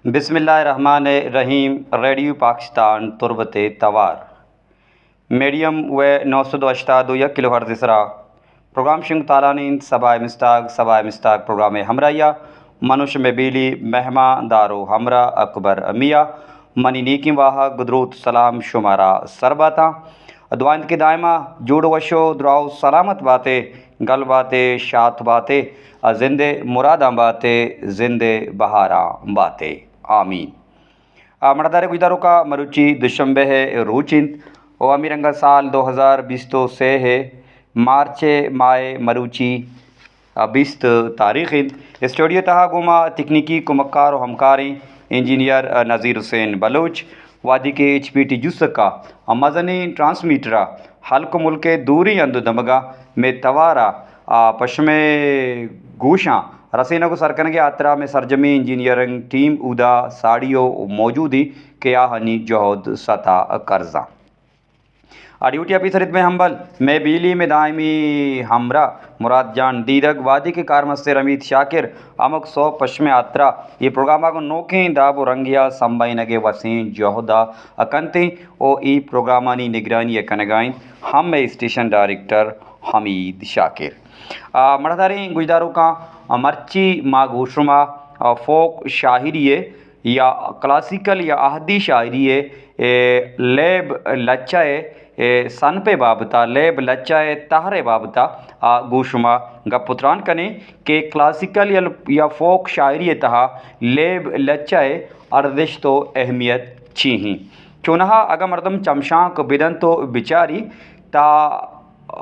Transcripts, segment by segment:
बिस्मिल्लाहिर्रहमानिर्रहीम। रेडियो पाकिस्तान तुर्बत तवार मीडियम व 902 किलो हर्ज इसरा प्रोग्राम शिंग तालानीन सबाय मिस्ताक प्रोग्राम हमराया मनुष्य में बीली महमा दारो हमरा अकबर अमिया मनी नीकी वाह गुदरूत सलाम शुमारा सरबाता दुआन के दायमा जुड़ वशो दुआओ सलामत बातें गल बातें शात बातें जिंदे मुरादा बातें जिंदे बहारा बातें आमीन। मड़दारे गुजारों का मरुचि दुशंबे है रूचिंत ओ अमीरंगा साल 2020 तो से है मार्च माए मरुचि 20 तारीख स्टूडियो तहा गुमा तकनीकी कुमक्कार हमकारी इंजीनियर नज़ीर हुसैन बलोच वादी के HPT जुस्का मजनी ट्रांसमीटरा हल्क मुल्क दूरी अंदु दमगा में तवारा पश्चिमे गोशा रसीना को सरकन के यात्रा में सरजमी इंजीनियरिंग टीम उदा साड़ियों मौजूदी के आहनी जहद सता कर्जा ड्यूटी ऑफिसर में हम्बल मैं बिजली में दायमी हमरा मुराद जान दीदक वादी के कारमस्ते रमीत शाकिर अमुक सौ पश्चिम यात्रा ये प्रोग्राम को नोके दाबो रंगिया संबाई नगे वसी जहदा अकंते ओ ई प्रोग्रामानी निगरानी कनगाइन हम में स्टेशन डायरेक्टर हमीद शाकिर मड़दारी गुजदारों का मर्ची मागोशुमा फोक शायरी या क्लासिकल या आहदी शायरी लेब लच्चाए सन पे बाबता लेब लच्चाए तहरे बाबता गोशुमा गपुत्रान कने के क्लासिकल या फोक शायरी तहा लेब लच्चाए अर्दिश तो अहमियत चीही चुनहा अगर मर्दम चमशाक बिदन तो बिचारी ता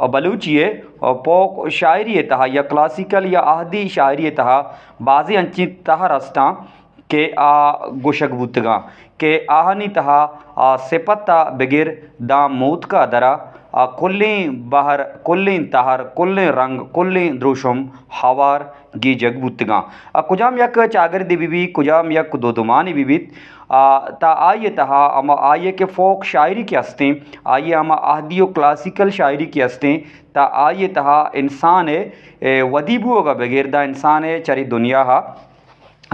बलूचिए पोक शायरी तहा या क्लासिकल या आहदी शायरी तहा बाजी अंची तहा रस्ता के गोशक बुतगा के आहनी तहा सेपत्ता बिगिर दा मूत का दरा कुल्ली बहर कुल्ली तहर कुल्ली रंग कुल्ली द्रुशम हवार गी जग बुतगा कुजाम यक चागर दी बीबी कुजाम यक दोदुमानी बीबीत ता आइए तहा अमा आइए के फोक शायरी के हस्ते आइए अमा आहदियो क्लासिकल शायरी के हस्ते ता आइए तहा इंसान वदीबुओ का बगैरदा इंसान चरी दुनिया हा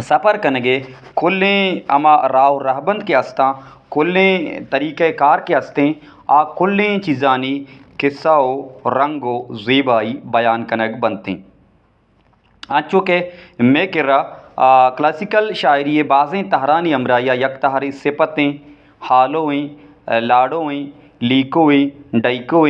सफ़र कनगे कुल्ले अमा राव रहबंद के हस्ता कुल्ले तरीक़े कार के हस्ते कुल्ले चीज़ानी किस्साओ रंगो ज़ेबाई बयान कनक बनते चूँकि मैं कह रहा क्लासिकल शायरी बाज़ें तहरानी अमरा या यक तहरी सिपतें हालों लाड़ों लीकों डैकों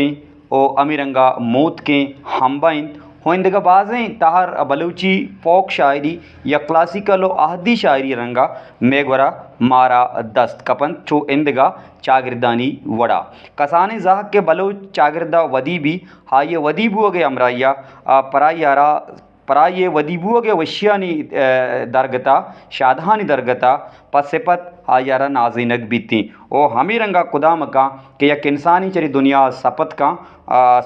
ओ अमीरंगा मौत के हमबाइन होइंदगा बाज़ें तहर बलूची फोक शायरी या क्लासिकल और आहदी शायरी रंगा मेगवरा मारा दस्त कपन चो इंदगा चागिरदानी वड़ा कसाने जाह के बलूच चागिरदा वदीबी हाँ ये वदीबू गे अमराया परायारा पराये वदीबू गे वशियानी दरगता शादहानी दरगता पसेपत आयारा नाजिनक बीती ओ हमी रंगा कुदाम का कि यक इंसानी चरी दुनिया सपत का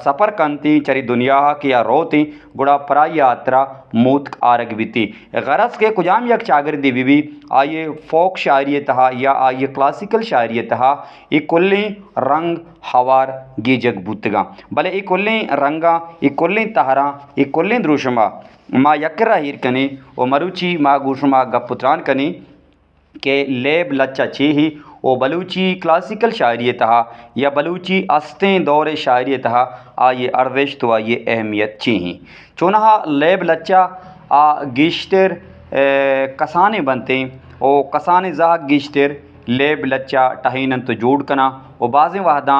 सफ़र कंती चरी दुनिया की या रोती गुड़ा पराई यात्रा मूत आरग बीती गरज के कुजाम यक चागर दी बीबी आइए फोक शायरी तहा या आइए क्लासिकल शायरी तहा ये कुल्ली रंग हवार गी जग बुतगा भले ये कुल्ली रंगा ये कुल्ली तहरा ये कुल्ली द्रुशमा माँ यकरा हीर कने ओ मरुची माँ गुशमा गपुत्रान कने के लेब लच्चा ही ओ बलूची क्लासिकल शायरी तहा या बलूची अस्तें दौर शायरी तहा आइए अर्दिश तो आइए अहमियत ही चुनहा लेब लच्चा गिश्तर कसाने बनते ओ कसाने जा गिश्तर लेब लच्चा टहीनन तो जोड़ कना ओ बाज़ें वाहदा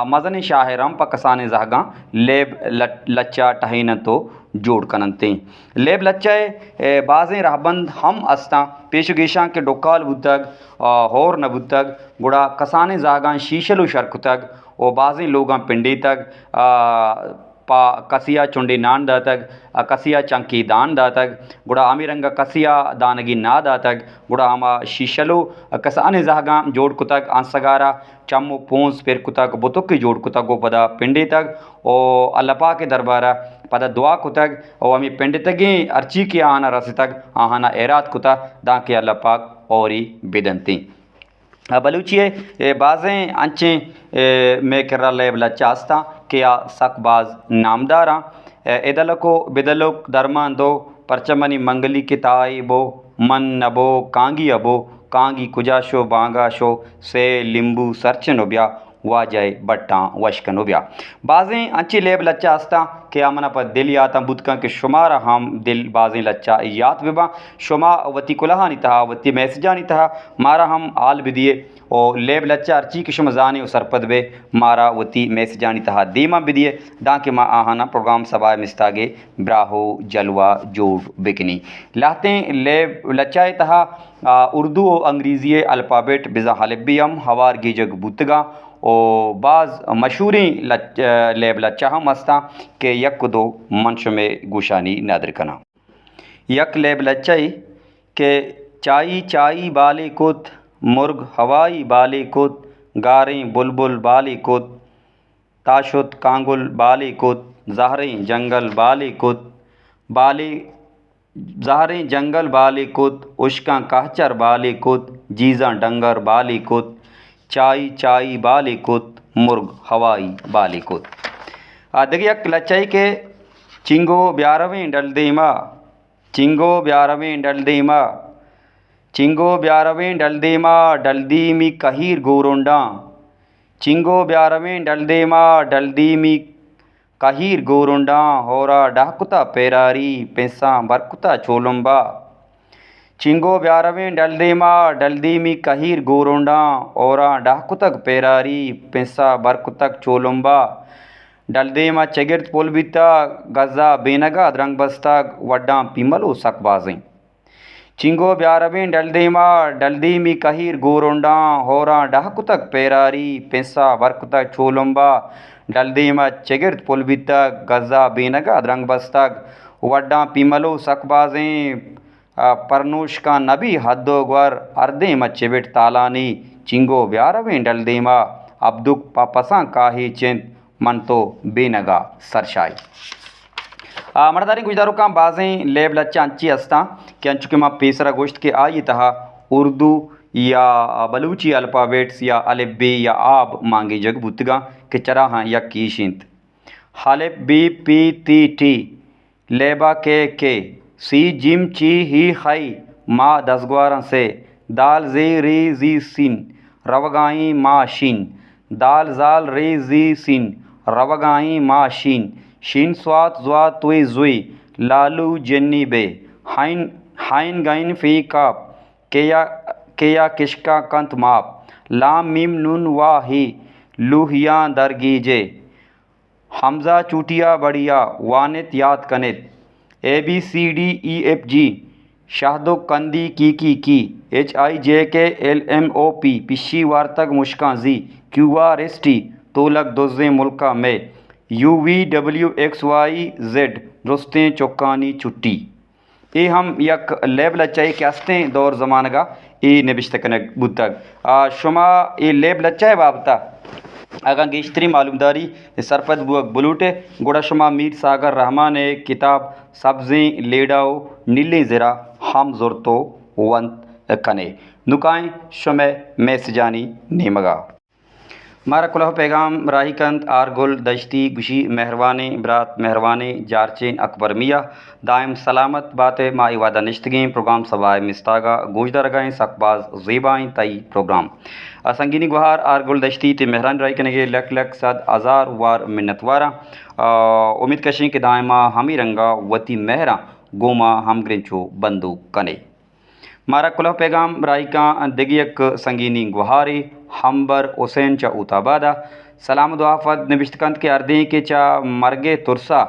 मजन शाहरम प कसाने जहगा लेब लच्चा टहीनन तो जोड़ कनते लेब लच्चाए बाज़ें रहबंद हम अस्ता पेशगेशा के डोकाल बुतग होर न बुतग गुड़ा कसाने जागा शीशलु शर्क तक ओ बाज़ें लोगां पिंडी तक पा कसिया चुंडी नान दा तक कसिया चंकी दान दा तक गुड़ा आमिरंगा कसिया दानगी ना दा तक गुड़ा आमा शीशलो कसाने जहगा जोड़ कुतक आंसगारा चम्मू पूंस फिर कुतक बुतुक की जोड़ कुतक गो पदा पिंडी तक ओ अल्लापा के दरबारा पदा दुआ कुतक ओ अमी पिंडी तक अर्ची के आना रस तक आहाना एरात कुता दा के अल्लापाक और बिदंती बलूचिए बाज़ें अंचे में कर लेब लच्चास्ता क्या सकबाज नामदारा एदलको बिदलुक दरमान दो परचमनी मंगली के ताई बो मन नबो कांगी अबो कांगी कुजा शो बांगा शो से लिंबू सरचन उबिया वाजय बट्टा वशकन उबिया बाजें अच्छी लेब लच्चा आस्ता के आमना पर दिल याता बुतका के शुमार हम दिल बाजें लच्चा यात बिबा शुमा वती कुलहानी तहा वती मैसेजानी तहा मारा हम आल बिदिए और लेब लच्चा अर्ची के शुम जाने और सरपद बे मारा वती मैसेजानी तहा दीमा बिदिए दाके मा आहाना प्रोग्राम सबाय मिस्तागे ब्राहो जलवा जोड़ बिकनी लाते लेब लच्चाए तहा उर्दू और अंग्रेज़ी अल्फ़ाबेट बिज़ा हलबियम हवार गिजग बुतगा और बाज़ मशहूरी लेब लच्चा हम हस्ता के यक दो मंश में गुशानी नादर कना यक लेब लच्चाई के चाई चाई बाले कुत मुर्ग हवाई बाले कुत गारें बुलबुल बाले कुत ताशुत कांगुल बाले कुत ज़हरें जंगल बाले कुत बाले ज़हरें जंगल बाले कुत उश्का कहचर बाले कुत जीजा डंगर बाले कुत चाई चाई बाले कुत मुर्ग हवाई बाले कुत दगियक लच्चाई के चिंगो ब्यारवें डलदेमा चिंगो ब्यारवें डलदेमा चिंगो ब्यारवें डलदेमा डलदी मी कहीर गोरोंडा चिंगो ब्यारवें डलदेमा डलदी मी कहीर गोरोंडा होरा डाकुता पेरारी पैसा बरकुता चोलुम्बा चिंगो ब्यारवें डलदेमा डलदी मी कहीर गोरोंडा ओरा डाकुतक पेरारी पैसा बरकुतक चोलुम्बा डलदेमा चगिर्त पोलबिता गजा बेनगा रंग बस्ता वड्डा पिमलो सकबाजें चिंगो ब्यारवें डलदेमा डलदी मी कहीर गोरोंडा होरा डाकुतक पेरारी पैसा बरकुतक चोलुम्बा डलदेमा चगिर्त पोलबिता गजा बेनगा रंग बस्ता वड्डा पिमलो सकबाजें परनूश का नबी हद्दो ग्वर अर्दे मच्चेबिट तालानी चिंगो ब्यारवें डलदेमा अब्दुक पापसा काहे चिंत मन तो बेनगा सरशाई मर्दारी गुजदारों का बाजें लेब लच्चा अंची हस्ता कि अंचु के माँ पेसरा गोश्त के आई तहा उर्दू या बलूची अल्फ़ाबेट्स या अलिफ बे या आब मांगे जग बुतगा के चरा हाँ या कीशिंत हलिफ बी पी ती टी लेबा के सी जिम ची ही खई माँ दसग्वारा से दाल जे रे जी सिन रवगाई माँ शीन दाल जाल रे जी सिन रवगाई माँ शीन शीन स्वात ज्वा तुई जुई लालू जन्नी बे हाइन हाइन गाइन फी काप केया किशका कंत माप लाम मीम नून वाही लूहिया दरगीजे हमजा चूटिया बढ़िया वानित याद कनित ABCDEFG शाहदो कंदी की HIJKLMOP पिशी वार्तक मुश्का जी QRST तोलक दोजे मुल्का में UVWXYZ रुस्तें चौकानी छुट्टी ये हम यक लेब लच्चाई क्यास्तें दौर ज़मानगा ये नबिश्तकनक बुतक शुमा ये लेब लच्चाई बाबता अगर गेश्तरी मालूमदारी सरपद बुअक बुलूटे गुड़ा शुमा मीर सागर रहमान किताब सब्ज़ें लेडाओ नीले ज़रा हम ज़ुरतो वंत कने नुकाएं शुमे मैसजानी नेमगा मारा कुलह पैगाम राहिकंत आरगुल दश्ती गुशी मेहरवानी बरात मेहरवानी जारचेन अकबर मिया दायम सलामत बातें माई वादा निश्तगें प्रोग्राम सवाए मिस्तागा गोजदार गएँ सकबाज ज़ेबाएँ तई प्रोग्राम संगीनी गुहार आरगुल दश्ती ते मेहरान राय कनेगे लक लक सद आज़ार वार मिन्नतवारा उम्मीद कशें कि दायमा हमी रंगा वती मेहरा गोमा हम ग्रिंचो बंदूक कने मारा कुलह पैगाम रायका दिगियक संगीनी गुहारी हमबर हुसैन चा उताबादा सलाम दुआफत नबिश्तकंत के अर्दे के चा मरगे तुरसा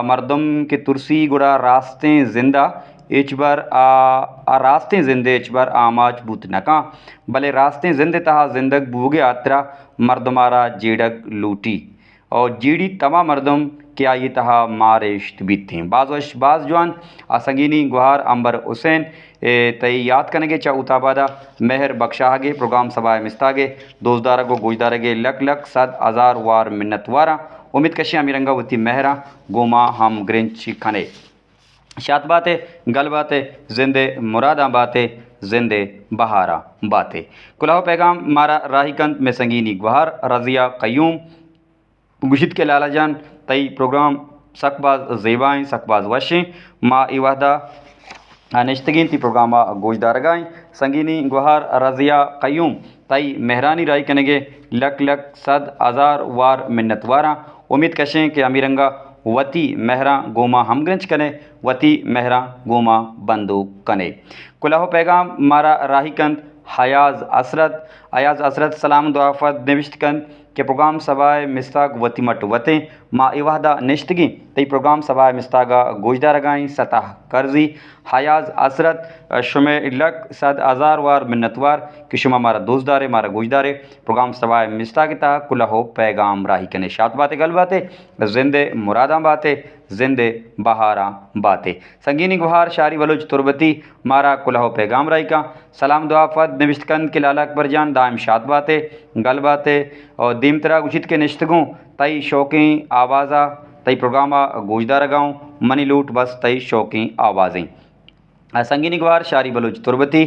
मर्दम के तुरसी गुड़ा रास्ते जिंदा इचबर रास्ते जिंदे इचबर आमाज बूत नका भले रास्ते जिंदे तहा जिंदग बूगे आत्रा मर्दमारा जेडक लूटी और जीडी तमा मर्दम क्या ये तहा मारेश्त बीत थी बाज़ जवान संगीनी गुहार अंबर हुसैन तई याद कनेगे चा उताबादा मेहर बख्शागे प्रोग्राम सबाए मिस्तागे दोजदारा को गोजदारगे लक लक सद आज़ार वार मिन्नतवारा उम्मीद कशिया मिरंगा वती मेहरा गोमा हम ग्रेंच खने शात बातें गल बातें जिंदे मुरादा बातें जिंदे बहारा बातें कुलाह पैगाम मारा राहिकंत में संगीनी गुहार रज़िया क़य्यूम गुशित के लाला जान तई प्रोग्राम सकबाज ज़ेबाएँ सकबाज वशें माँ इवादा नश्तगीन ती प्रोग्रामा गोजदार गाई संगीनी गुहार रजिया कयूम तई मेहरानी राय कनेगे लक लक सद हज़ार वार मिन्नत वारा उम्मीद कशें कि अमीरंगा वती महरा गोमा हमगंज कने वती महरा गोमा बंदो कने कुलाहो पैगाम मारा राहिकंद अयाज असरत सलाम दुआफत निविष्टकंद के प्रोग्राम सबाए मिस्ताग वती मट वते मा इवादा निश्तगी तई प्रोग्राम सबाए मिस्तागा गोजदार गाई सतह कर्जी हयाज असरत शुमे लक सद हज़ार वार मिन्नतवार कि शुमा मारा दोस्तदारे मारा गोजदारे प्रोग्राम सबाए मिस्तागिता कुलहो पैगाम राही कने शात बातें गल बातें जिंदे मुरादा बातें जिंदे बहारा बातें संगीनी गुहार शारी बलोच तुरबती मारा कुलहो पैगाम राही का सलाम दुआफत निविष्टकंद के लाला अकबर जान दाम शात बातें गल बातें और दीमतरा गुशित के निश्तगों तई शौकी आवाज़ा तई प्रोग्रामा गोजदार गाँव मनी लूट बस तई शौकी आवाज़ें संगीनी गुहार शारी बलोच तुरबती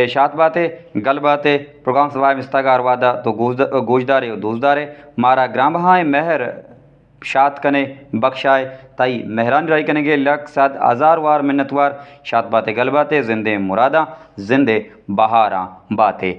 शात बातें गल बातें प्रोग्राम सवाए मिस्तागार वादा तो गोजदारे और दोजदारे मारा ग्राम बहाए महर शात कने बख्शाए तई मेहरान राय कनेगे लक सद हज़ार वार मिन्नतवार शात बातें गल बातें जिंदे मुरादा जिंदे बहारा बातें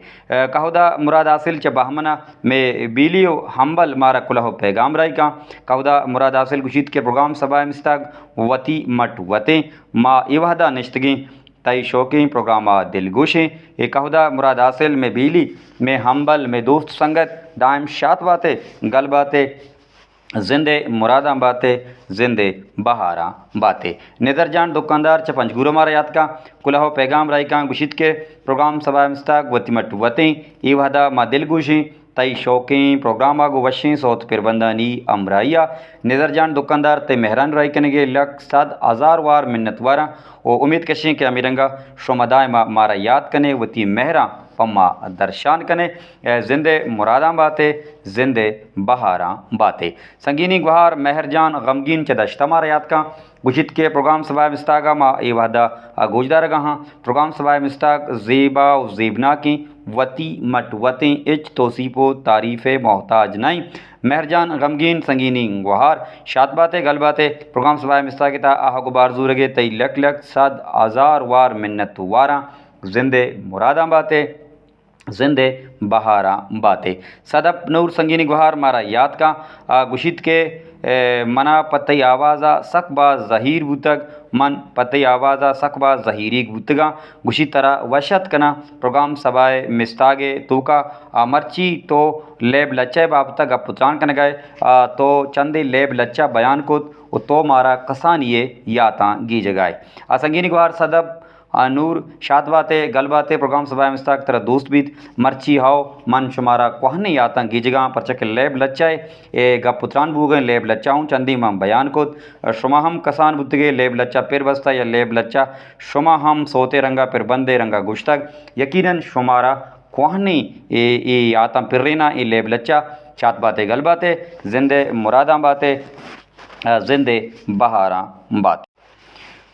कहुदा मुराद हासिल च बहमना में बीलियो हम्बल मारा कुलहो पैगाम राय का कहुदा मुराद हासिल गुशीत के प्रोग्राम सबाए मिस्ताग वती मट वतें मा इवादा निश्तगी तई शौकी प्रोग्रामा दिलगोशें ए कहुदा मुराद हासिल में बीली में हम्बल में दोस्त संगत दायम शात बातें गल बातें जिंदे मुरादा बातें जिंदे बहारा बातें नज़र जान दुकानदार च पंजगुरो मारा याद का कुलहो पैगाम राय का गुशित के प्रोग्राम सबाए मिस्ताग वतीमट वतें ई वहदा मा दिल गुशी तई शौकी प्रोग्राम आगो वशी सौत पिरबंदानी अमराइया नज़र जान दुकानदार ते मेहरान राय कनेगे लक सद हज़ार वार मिन्नत वारा ओ उम्मीद कशें के अमीरंगा शोमदाय मारा याद कने वती मेहरा पम्मा दर्शान कने जिंदे मुरादा बातें जिंदे बहारा बातें संगीनी गुहार मेहरजान गमगीन च दश्ता मारा याद का गुशित के प्रोग्राम सबाए मिस्तागा मा ए वादा गोजदार गहाँ प्रोग्राम सबाए मिस्ताग ज़ेबा व ज़ेबना की वती मट वतें इच तोसीपो तारीफ़ मोहताज नहीं मेहरजान गमगीन संगीनी गुहार शात बातें गल बातें प्रोग्राम सबाए मिस्तागिता आह गुबार जूरगे तई लक लक सद हज़ार वार मिन्नत वारा जिंदे मुरादा बातें जिंदे बहारा बातें सदप नूर संगीनी गुहार मारा याद का गुशित के मना पतई आवाज़ा सकबा ज़हीर बुतग मन पतई आवाज़ा सकबा ज़हीरी गुतगा गुशी तरह वशत कना प्रोग्राम सबाए मिस्तागे तूका मर्ची तो लेब लच्चे बाब तक अब पुत्रान कन गए तो चंदे लेब लच्चा बयान को तो मारा कसानिए याता गी जगाए संगीनी गुहार सदप नूर शात बातें गल बातें प्रोग्राम सबाए मिस्ताक तरह दोस्त बीत मर्ची हाओ मन शुमारा कोहने याता गिजगा परचक लेब लच्चाए ए गप पुत्रान बूगे लेब लच्चाऊँ चंदी मम बयान को शुमा हम कसान बुतगे लेब लच्चा पिर बस्ता या लेब लच्चा शुमा हम सोते रंगा पिर बंदे रंगा गुश्तक यकीनन शुमारा कोहने ए याता पिर्रेना ए लेब लच्चा शात बातें गल बातें जिंदे मुरादा बातें जिंदे बहारा बातें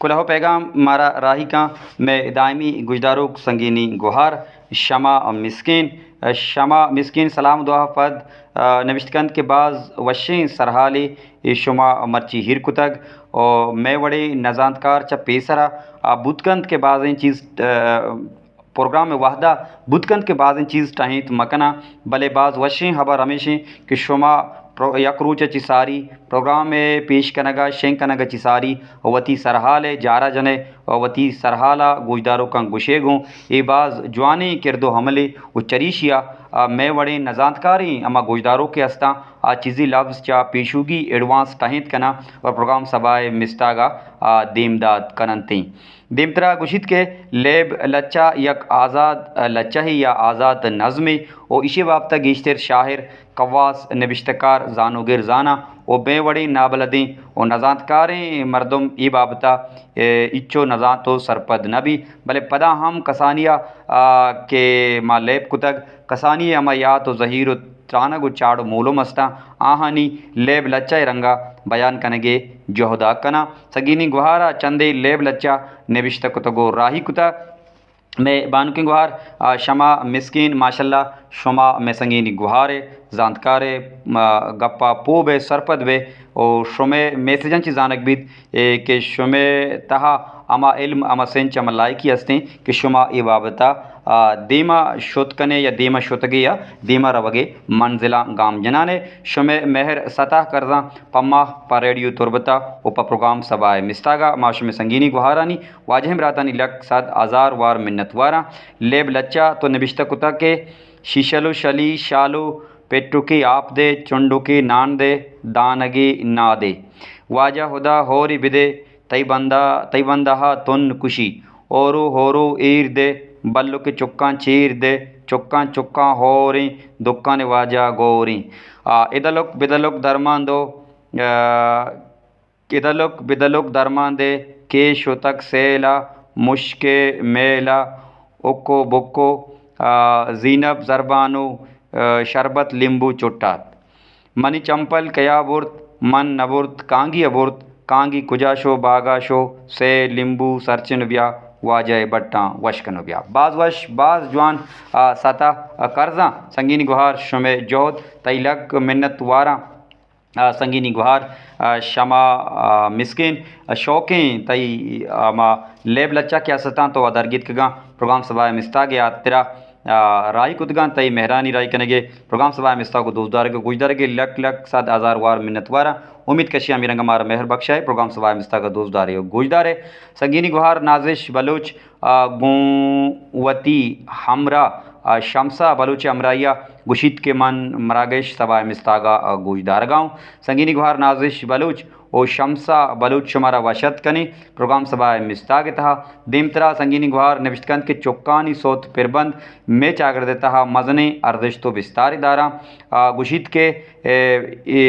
कुलहो पैगाम मारा राही का में दायमी गुजदारों संगीनी गुहार शमा मिस्किन सलाम दुआ फद नविश्तकंद के बाज़ वशी सरहाली शुमा मर्ची हिर कुतग और मैं वड़े नजानकार च पेसरा बुतकंद के बाज़ चीज़ प्रोग्राम में वाहदा बुतकंद के बाज़ चीज़ टाहित मकना भले बाज़ वशी हबर हमेशा कि शुमा यकरूच चिसारी प्रोग्राम में पेश कनगा शेंक कनगा चिसारी वती सरहाल जारा जने वती सरहाला गुजदारों का गुशेगों ए बाज़ जवानी किरदो हमले व चरीशिया मैं वड़े नजातकारी अमा गुजदारों के हस्ता चीज़ी लफ्ज़ चा पेशुगी एडवांस टाहित कना और प्रोग्राम सबाए मिस्तागा देमदाद कनंती देमतरा गुशित के लेब लच्चा यक आज़ाद लच्चा ही या आज़ाद नज़्मे और इशे वाबता गेश्तर शाहिर कवास नबिश्तकार जानो जाना और बेवड़ी नाबलदी और नजातकारें मर्दम ई बाबता इच्चो नजातो सरपद नबी भले पदा हम कसानिया के माँ लेब कुतग कसानिया अमा या तो ज़हीर त्रानगु चाड़ो मूलो मस्ता आहानी लेब लच्चा रंगा बयान कनगे जोहदा कना सगीनी गुहारा चंदे लेब लच्चा नबिश्त कुतगो राही कुता में बानुकी गुहार शमा मिस्किन माशाल्लाह शुमा में संगीनी गुहारे जानकारे गप्पा पो बे सरपद बे और शुमे मैसेजांची जानक बीत कि शुमे तहा अमा इल्म अमा सेंच अमा लायकी असते कि शुमा ई बाबता दीमा शोतकने या दीमा शोतगे या दीमा रवगे मंजिला गाम जनाने शुमे मेहर सतह करदा पम्मा पर रेडियो तुरबता उपा प्रोग्राम सबाए मिस्तागा माशुमे संगीनी गुहारानी वाजहम रातानी लक साद आजार वार मिन्नतवारा लेब लच्चा तो नबिश्ता कुता के शीशलो शली शालो पेट्रुकी आप दे चुंडुकी नान दे दानगी ना दे वाजा हुदा होरी बिदे तई बंदा तुन कुशी ओरू होरू ईर दे बल्लु के चुक्का चीर दे चुक्का होरी दुक्कान वाजा गोरी इदलुक बिदलुक दरमांदो इदलुक बिदलुक दरमांदे के शुतक सेला मुश्के मेला उक्को बुक्को जीनब जरबानो शरबत लिंबू चुट्टात मनी चंपल कयाबुर्त मन नबुर्त कांगी अबुर्त कांगी कुजाशो बागाशो से लिंबू सरचिन ब्या वाजय बट्टा वशकन ब्या बाज वश बाज जवान सता कर्जा संगीनी गुहार शुमे जोहद तैलक मिन्नत वारा संगीनी गुहार शमा मिस्किन शौकें तई लेब लच्चा क्या सता तो अदरगित कगा प्रोग्राम सभा मिस्ताग या तेरा राय कुदगा तई मेहरानी राय कनेगे प्रोग्राम सभा मिस्ता को दोजदार के गुजदार के लक लक 7,000 वार मिन्नत वारा उम्मीद कशिया मिरंगा मारा मेहर बख्शा है प्रोग्राम सभा मिस्ता का दोजदार गुजदार संगीनी गुहार नाजिश बलूच गुवती हमरा शमसा बलूच अमराइया गुशित के मन मरागेश सभा मिस्तागा गुजदार गाँव संगीनी गुहार नाजिश बलूच ओ शमसा बलूच शुमारा वशत कनी प्रोग्राम सभा मिस्ताग तहा दीमतरा संगीनी गुहार नविश्तकंद के चौक्कानी सोत पिरबंद में चागर देता मजने अर्दिश तो विस्तार दारा गुशित के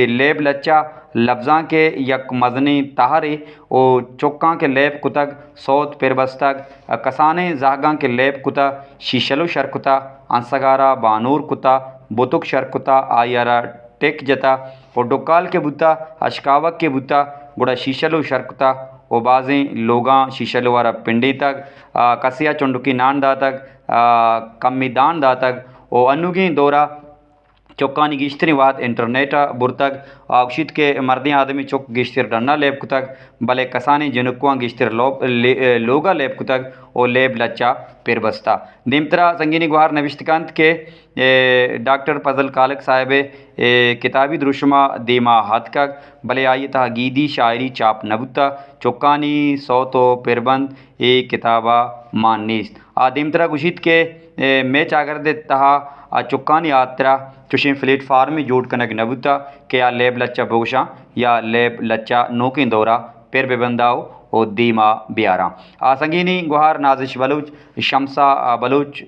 लेब लच्चा लफ्ज़ां के यक मजनी ताहरे ओ चौक्का के लेब कुतक सोत पिरबस्तक कसाने जागा के लेब कुता शीशलो शर कुता अंसगारा बानूर कुता बुतुक शर कुता आयरा टेक जता पोडोकाल के बुता अशकावक के बुता गुड़ा शीशलो शरकता ओ बाज़ें लोगा शीशलो वारा पिंडी तक कसिया चुंडुकी नान दा तक कम्मी दान दा तक ओ अनुगी दौरा चौक्कानी गिश्तरी वाद इंटरनेट बुरतक अक्षित के मर्दी आदमी चौक गिश्तर डन्ना लेब कुतक भले कसानी जिनुकुआ गिश्तर लोगा लेब कुतक ओ लेब लच्चा पिरबस्ता निमतरा संगीनी गुहार नविश्तकांत के डॉक्टर फजल कालक साहब किताबी द्रुशमा दीमा हथकक भले आई तहा गीदी शायरी चाप नबुता चौक्कानी सौतो पिरबंद ए किताबा मानिस दिमतरा गुशित के मैच आगर दे तहा चुक्कानी यात्रा चुशिन प्लेटफार्म में जोड़ कनक नबुता के या लेब लच्चा बोगशा या लेब लच्चा नोकिन दौरा पेर बेबंदाओ ओ दीमा बियारा संगीनी गुहार नाजिश बलूच शमसा बलूच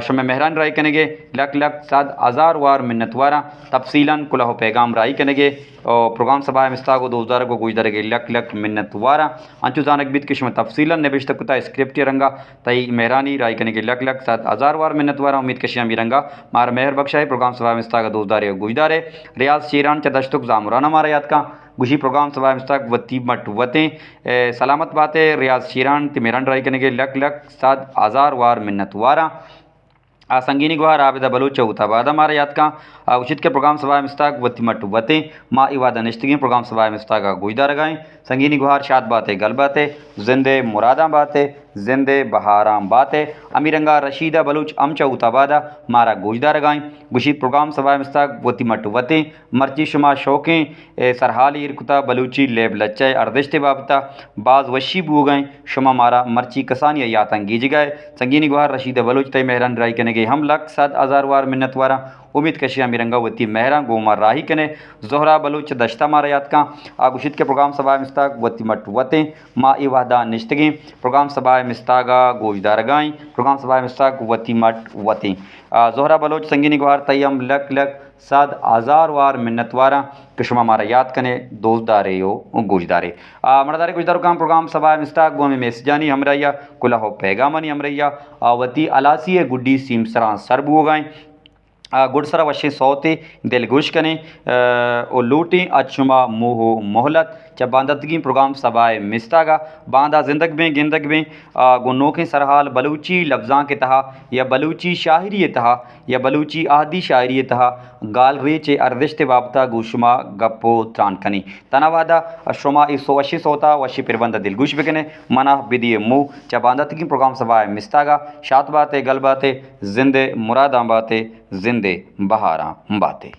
शुमे मेहरान राय कनेगे लक लक 7,000 वार मिन्नतवारा तफसीलन कुलहो पैगाम राय कनेगे और प्रोग्राम सभा मिस्ता को 2000 को गुजर के लक लक मिन्नतवारा अंचु जानक बीत किस्म तफसीलन नबिश्त कुता स्क्रिप्ट रंगा तई मेहरानी राय कनेगे लक लक 7,000 वार मिन्नतवारा उम्मीद कशिया मिरंगा मार मेहर बख्शा है प्रोग्राम सभा मिस्ता का 2000 गुजदारे रियाज शीरान च दशतुक जामुराना मारा याद का गुशी प्रोग्राम सभा मिस्ताक वती मट वतें सलामत बातें रियाज शीरान ति मेहरान राय कनेगे लक लक 7,000 वार मिन्नतवारा संगीनी गुहार आबिदा बलूच उताबादा मारा याद का उचित के प्रोग्राम सभा मिस्ताक वती मट वतें माँ इवादा निश्तगी प्रोग्राम सभा मिस्ताक का गुजदार गाएँ संगीनी गुहार शाद बातें गल बातें जिंदे मुरादा बातें जिंदे बहाराम बातें अमीरंगा रशीदा बलूच अमचा उताबादा मारा गुजदार गाएँ गुशीत प्रोग्राम सभा मिस्ताक वती मट वतें मर्ची शुमा शौकें सरहाली इरकुता बलूची लेब लच्चा अर्दिश्ते बाबता बाज वशी बू गए शुमा मारा मर्ची कसानिया यातंगीज गए संगीनी गुहार रशीदा बलूच तय मेहरान राय कने हम लक 7,000 वार मिन्नत वारा उम्मीद कशिया मिरंगा वती मेहरा गोमार राही कने जोहरा बलूच दश्ता मारा याद का आगुशित के प्रोग्राम सभा मिस्ताक वती मट वतें माँ इवादा निश्तगी प्रोग्राम सभा मिस्तागा गोजदार गाई प्रोग्राम सभा मिस्ताक वती मट वतें जोहरा बलूच संगीनी गुहार तयम लक लक 7,000 वार मिन्नतवारा किशमा मारा याद कने दोस्तदारे यो गुजदारे मरदारे गुजदारो काम प्रोग्राम सभा मिस्ताक गो में मैसेजानी हमरैया कुला हो पैगामनी हमरैया वती अलासी गुड्डी सीमसरा सरबू गाएँ गुड़सरा वशे सौते दिल गुश कने ओ लूटें अचुमा मोह मोहलत चा बांदतगी प्रोग्राम सबाए मिस्तागा बांदा ज़िंदगी में गुन्नोखे सरहाल बलूची लफ्ज़ां के तहा या बलूची शायरी तहा या बलूची आदि शायरी तहा गाल रेचे अर्दिश्ते बाबता गुशमा गप्पो त्रानखनी तनावादा शुमा इसो वशी सोता वशी पिरबंद दिलगुश बिकने मना बिदिए मुँह चा बांदतगी प्रोग्राम सबाए मिस्तागा शात बातें गल बातें जिंदे मुरादां बातें जिंदे बहारां बातें।